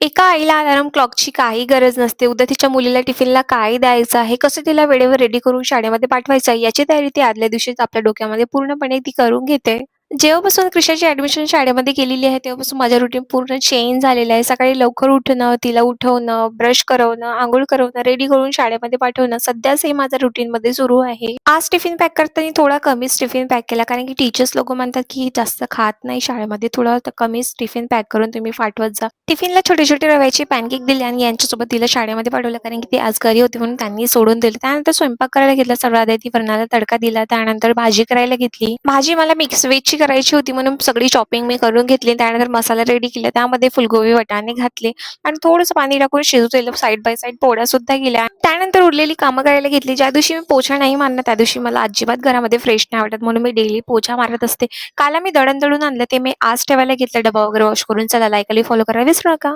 एका आईला अलार्म क्लॉकची काही गरज नसते. उद्या तिच्या मुलीला टिफिनला काय द्यायचं आहे, कसं तिला वेळेवर रेडी करून शाळेमध्ये पाठवायचं आहे, याची तयारी ती आदल्या दिवशीच आपल्या डोक्यामध्ये पूर्णपणे ती करून घेते. जेव्हापासून क्रिशाची ॲडमिशन शाळेमध्ये केलेली आहे, तेव्हापासून माझं रुटीन पूर्ण चेंज झालेलं आहे. सकाळी लवकर उठणं, तिला उठवणं, ब्रश करवणं, अंघोळ करवणं, रेडी करून शाळेमध्ये पाठवणं, सध्याच हे माझं रुटीनमध्ये सुरू आहे. आज टिफिन पॅक करताना थोडा कमीच टिफिन पॅक केला, कारण की टीचर्स लोकं म्हणतात, की जास्त खात नाही शाळेमध्ये, थोडं कमीच टिफिन पॅक करून तुम्ही पाठवत जा. टिफिनला छोटे-छोटे रव्याचे पॅनकेक दिले आणि यांच्यासोबत तिला शाळेमध्ये पाठवलं, कारण की ती आज घरी होती म्हणून त्यांनी सोडून दिलं. त्यानंतर स्वयंपाक करायला घेतला. सर्वात आधी वरणाला तडका दिला. त्यानंतर भाजी करायला घेतली. भाजी मला मिक्स व्हेजची करायची होती म्हणून सगळी चॉपिंग मी करून घेतली. त्यानंतर मसाला रेडी केला. त्यामध्ये फुलगोबी, वाटाणे घातले आणि थोडंसं पाणी टाकून शिजू दिलं. साइड बाय साइड पोळ्यासुद्धा केल्या. त्यानंतर उरलेली कामं करायला घेतली. ज्या दिवशी मी पोछा नाही मारणार, त्या दिवशी मला अजिबात घरामध्ये फ्रेश नाही वाटत, म्हणून मी डेली पोछा मारत असते. काल मी दळण दळून आणलं, ते मी आज ठेवायला घेतलं डबा वगैरे वॉश करून. चला लाईक आणि फॉलो करायला विसरू नका.